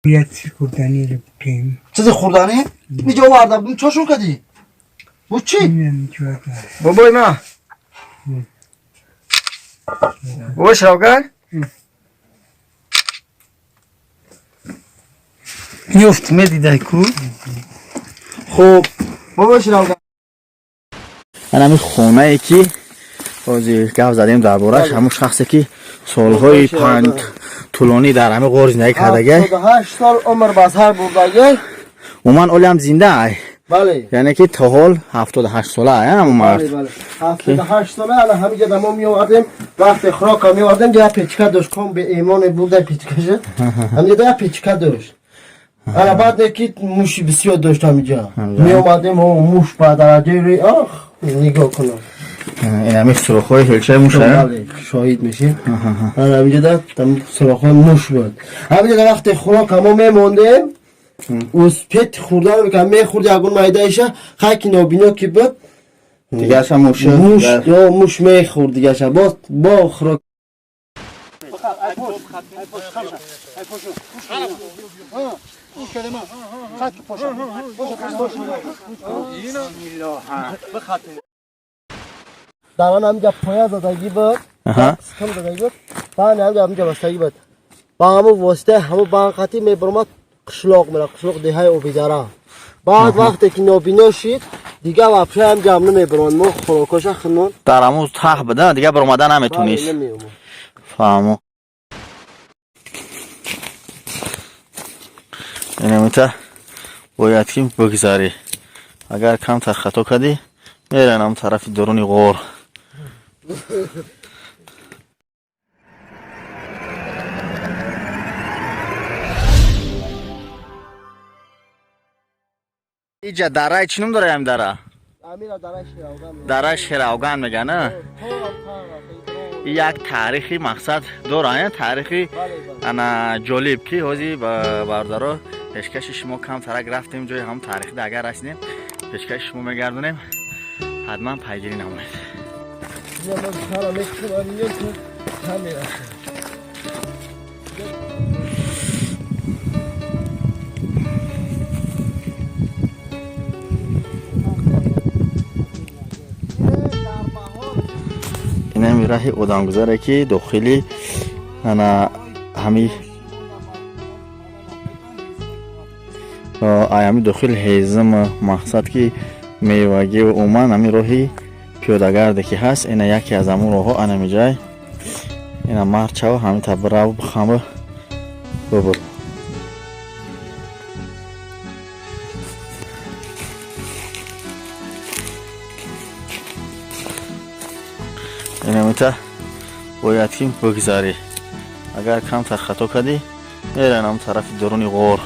یه چیز خوردنی رو بکنیم. چیز خوردنی؟ اینجا آوردم چاشون کردی؟ bu چی؟ بابای ما بابا شراوگر میفت میدیده کو؟ خب بابا شراوگر من همین خونه ای که بازی گفت زدیم دربارش همون شخصی که سالهای پنج طولانی در همه غور زندگی کردگه 78 سال عمر بسر بردگه و من اولی هم زنده ای بله یعنی که تا حال 78 ساله ای همون مرد بله 78 ساله الان همینجا ما می آوردیم وقت خوراک می آوردیم یه پیچکه داشت کم به ایمان بوده پیچکه همینجا یه پیچکه داشت الان بعد که موشی بسیار داشت همینجا می آمدیم و موش با درجه روی آخ نگاه کنم این همین سرخوی هلچه موشه شاهد میشیم همینجا در سرخوی موش بود همینجا در وقت خوراک ما می موندیم اوز پیت خوردن میکنم می خورد یکون مایده ایشه خیلی نابینا که بود دیگه هم موشه موش می خورد دیگه شه با خوراک در من همینجا پایه زدگی بود سکم زدگی بود بعد همینجا بستگی بود با همون واسطه همون بانقاتی میبرمد قشلاق میره قشلاق دیهای اوبیداره بعد وقتی که نابینا شید دیگه وپشه هم جمعه میبرمد ما خوراکاش خنون در همون ته بده دیگه برمدن نمیتونیست فهمو این همیتا باید که بگذاری اگر کم تر خطا کردی میرن هم طرف درونی غور اینجا دره چنم داره هم دره؟ دره شراوگان میگه نه؟ یک تاریخی مقصد داره تاریخی انا جالب که حوزی باردارو پیشکش شما کم ترک رفتیم جای هم تاریخی اگر رسیدیم پیشکش شما میگردونیم حتما پیگیری نمونید این همی راه ادامگذاره که داخلی انا همی همی داخل هیزم مقصد که میوگی و اومن همی راهی پیادگرده که هست این یکی از همون راه ها انمی جای این مرچه و همی تبره و بخمه ببر این همیتا باید که بگذاری اگر کم تر خطا کردی میرن هم طرف درونی غور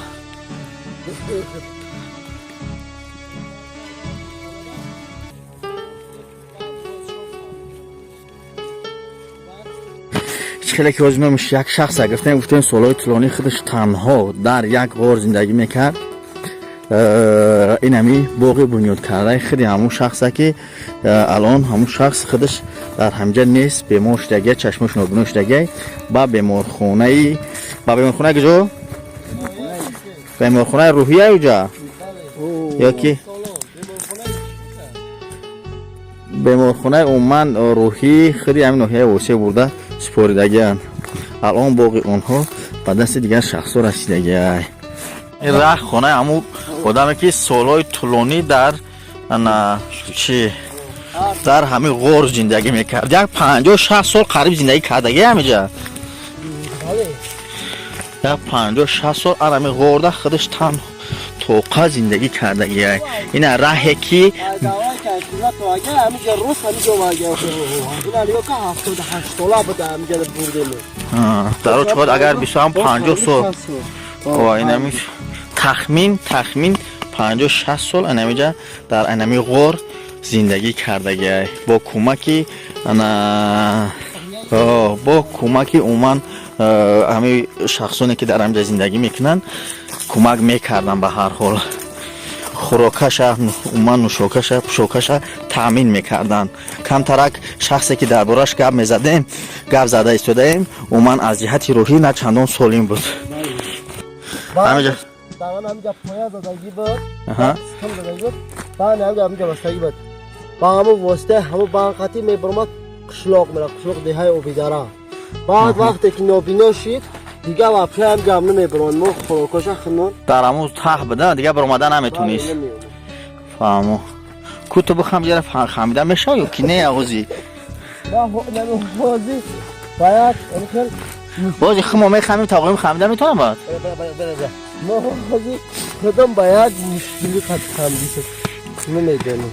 خیلی که آزمایش یک شخص گفتن گفتن سالهای طولانی خودش تنها در یک غار زندگی میکرد این همی باقی بنیاد کرده خیلی همون شخصه که الان همون شخص خودش در همجا نیست بیمار شدگه چشمش نابینا شدگه با بیمارخونه کجا؟ بیمارخونه روحیه اوجا یا که بیمارخونه اومن روحی خیلی همین ناحیه واسه برده سپاریدگه الان باقی اونها به دست دیگر شخص رسیدگه این راه خونه همون آدمی که سالهای طولانی در در همین غور زندگی میکرد یک 50-60 سال قریب زندگی کردگه همیجا یک 50-60 سال همین غور در خودش تن توقع زندگی کردگه این راهی که در رو چقدر اگر بیشتر 50 سال این همی تخمین 50-60 سال انمیجا در انمی غور زندگی کردگه با کمکی اومن همه شخصانی که در همجا زندگی میکنن کمک میکردن به هر حال خوراکش اومن نوشاکش پوشاکش تامین میکردن کم ترک شخصی که دربارش گپ میزدیم گپ زده ایستادیم اومن از جهت روحی نه چندان سالم بود همینجا دارن همینجا پایا زدگی بود آها ستم زدگی بود بعد همینجا بستگی بود با همون واسطه همون بانقاتی میبرمد قشلاق میره قشلاق دیهای اوبیداره بعد وقتی که نابینا شید دیگه واپس همینجا هم نمیبرمد مو خوراکاش خنون در همون ته بده دیگه برآمدن نمیتونیست فهمو کو تو بخوام یه خمیده میشه یا کی نه آغوزی نه بازی باید اون بازی خمو میخمیم تاقیم خمیده میتونم باید ما بازی کدام باید مشکلی قد خمیده شد نمیدونم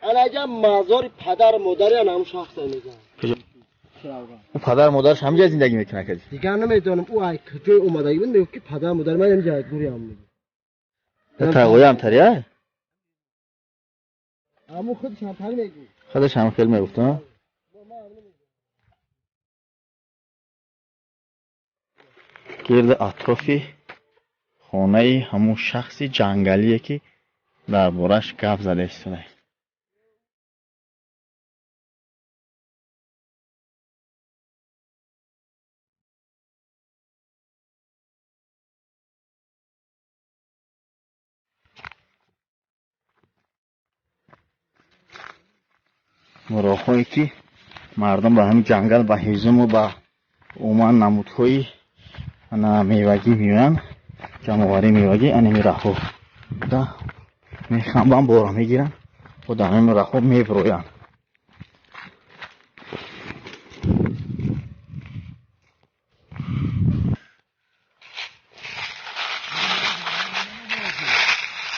الان مزار پدر مادری هم شخص میگن اون پدر مادرش همینجا زندگی میکنه کدی دیگه نمیدونم او ای کجای اومده بود میگه که پدر مادر من اینجا دوری هم میگه تقوی هم تریه اما خودش هم تری میگه خودش هم خیلی میگفت گرد اطرافی خانه همون شخصی جنگلیه که در بارش گپ زده استونه راههایی که مردم به همین جنگل به هیزم و به عموما نمودهای انا میوگی میویان جمعواری میوگی انمی رخو دا میخوام بورا میگیرن و دامیم رخو میبرویان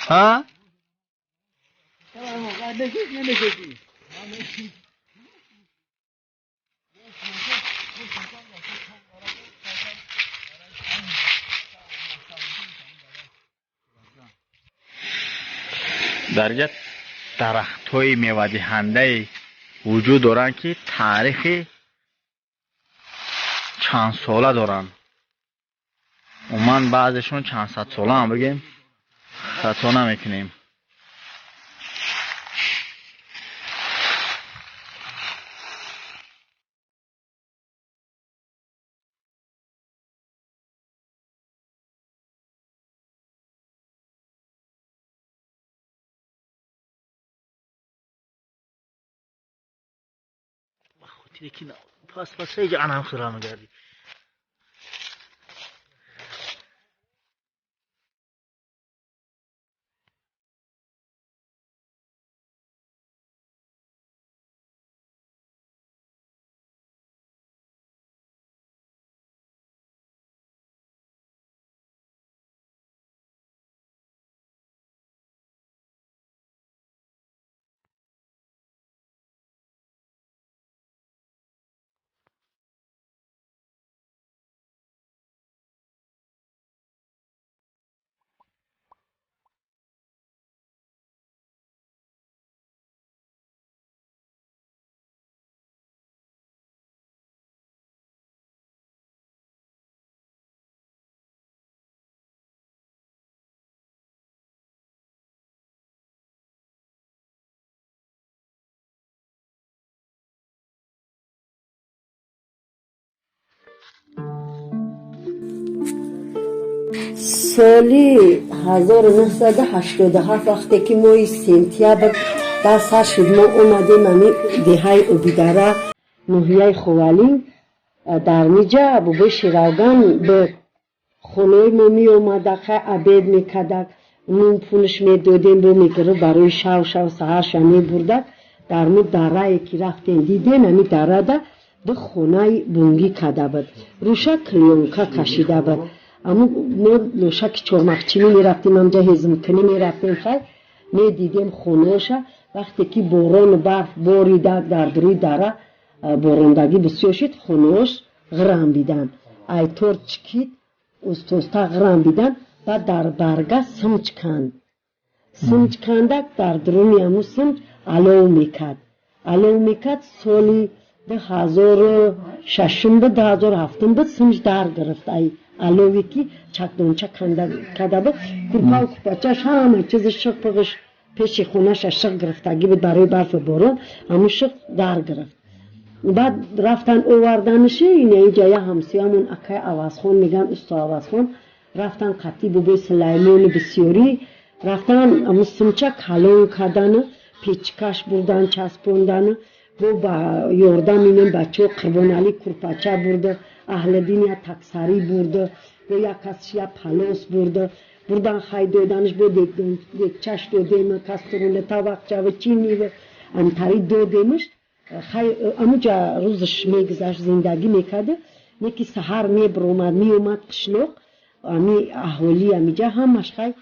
ها؟ در درخت های میوه دهنده وجود دارن که تاریخ چند ساله دارن عموما بعضشون چند صد ساله هم بگیم خطا نمیکنیم خودی که پس هیچ انام خرام گردی سالی 1987 وقتی که مای سنتیابر در سر شد ما اومدیم امی دهای اوبیداره نوحیه خوالین در میجا بابای شیراوگان به خونه ما می اومده که عبید میکدک نون پولش میدادیم به میگره برای شو سهرش می بردک در مو دره که رفتیم دیدیم امی دره ده به خونه بونگی کده بود روشه کلیونکا کشیده بود اما ما لوشک چورمخچینی میرفتیم همجا هزمکنی میرفتیم خیلی میدیدیم خونهشه وقتی که باران و برف باریدک در دروی دره باراندگی بسیار شد خونهش غرام بیدن ایطور چکید استوستا غرام بیدن و در برگه سمج کند سمج کندک در درونی همو سمج علو میکد سالی 2006 به 2007 به سمج در گرفت ای علوی که چکدونچه کده بود کپا و کپاچش همه چیز شق پغش پیش خونش شق گرفتگی بود برای برف بارون همون شق در گرفت بعد رفتن اووردنشه اینه اینجای همسیامون اکای عوضخون میگن استا عوضخون رفتن قطی بوبای سلیمان بسیاری رفتن همون سمچه کلون کدن پیچکش بردن چسبوندن و با یاردم اینم بچه قربان علی کرپاچه برده اهل دین یا تکسری برده و یا کسی یا پلاس برده بردن خیلی دادنش با دیگچش دادیم کسترولتا وقت و چینی و انتری دادیمش خیلی اموجا روزش میگذشت زندگی میکده یکی سهر میومد قشلوق امی احوالی امیجا همش خیلی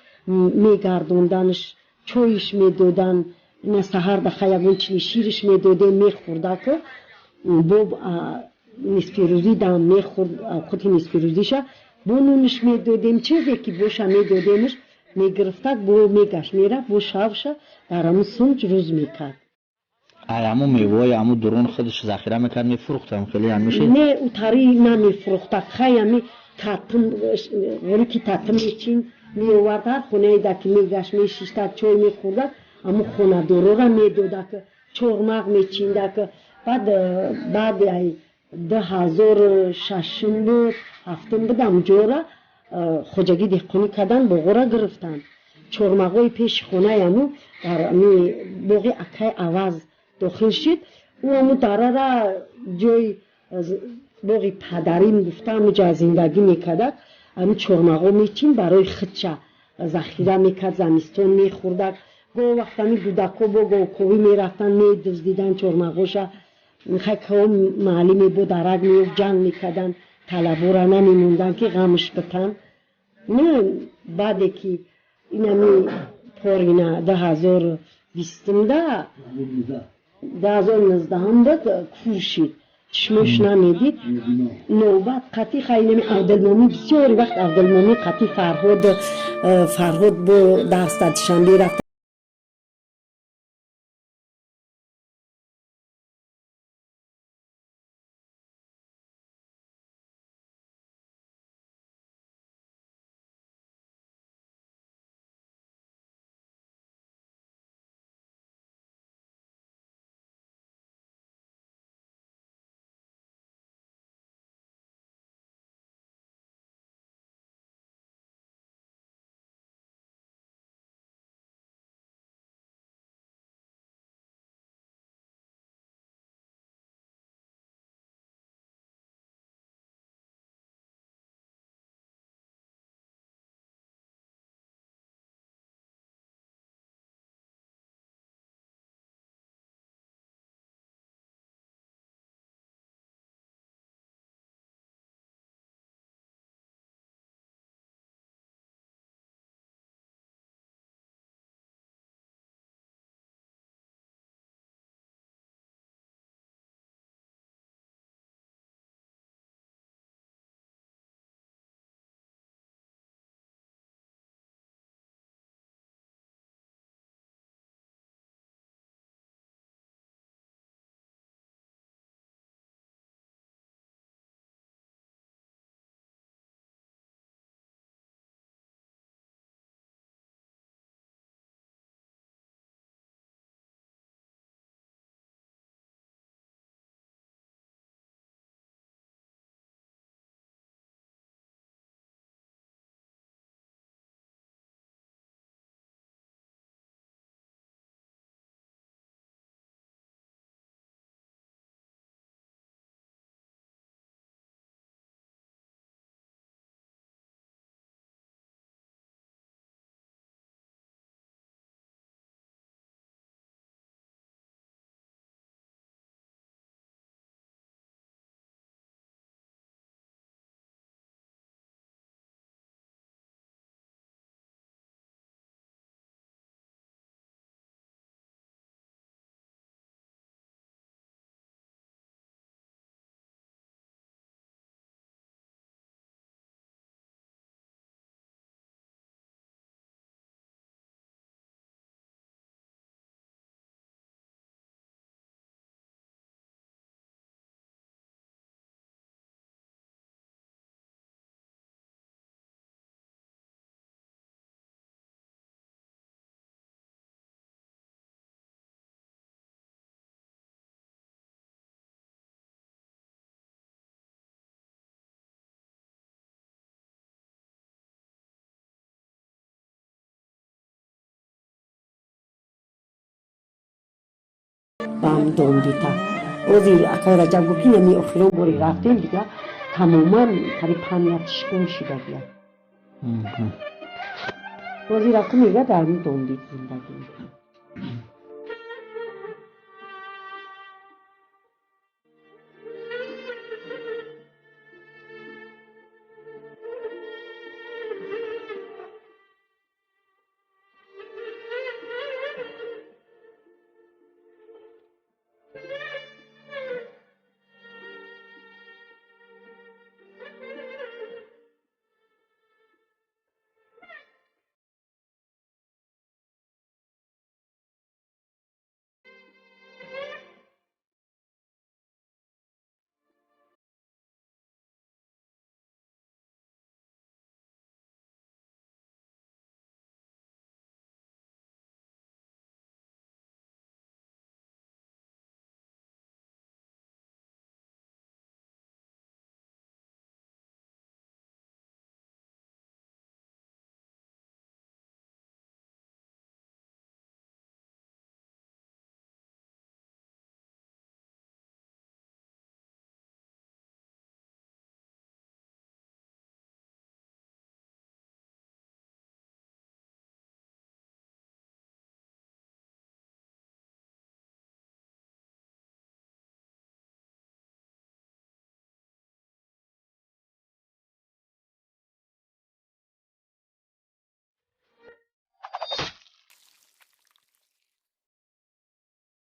میگردوندنش چویش میدادن نه سهر دخه یکون چلی شیرش میداده میخورده که باب نصفی روزی دام میخورد خودی نصفی روزیشه بو نونش میدادیم چیزی که بوشه میدادیمش میگرفتک بو میگشت میره بو شوشه در همون سمج روز میکرد همون میوه همون درون خودش ذخیره میکرد میفروختم خیلی هم میشه نه او تاری نمیفروختک خیلی همی تاتم ولی که تاتم میچین میوردد خونه دکی میگشت میشیشتک چوی میخوردک اما خونه دورو را میدوده که چورمق میچینده که بعد 2006 بود هفتم بود امجورا خوجگی دهقانی کردن بغورا گرفتن چورمقای پیش خونه امو در امی باقی اکای عوض داخل شد او امو داره را جای باقی پدریم گفته همونجا زندگی میکرد همین چرمقا میچین برای خودش ذخیره میکرد زمستون میخوردک گو وقت همین دودکا با گوکوی میرفتن میدزدیدن چرمقاشا میخواه که معلمی بود درک میفت جنگ میکردن طلبا را نمیموندن که غمش بتن نه بعد که این همی پارینه 2019 هم داد کور شد چشمش نمیدید نوبت قطعی خیلی نمی عبدالمومی بسیاری وقت عبدالمومی قطعی فرهاد با درس دادشنبه رفت بام دوندیتا اوزی اکای رجب گفتی نمی اخیرون بوری رفتیم دیگه تماما قریب 5 گم شده بیا اوزی رفتیم میگه در می دوندید زندگی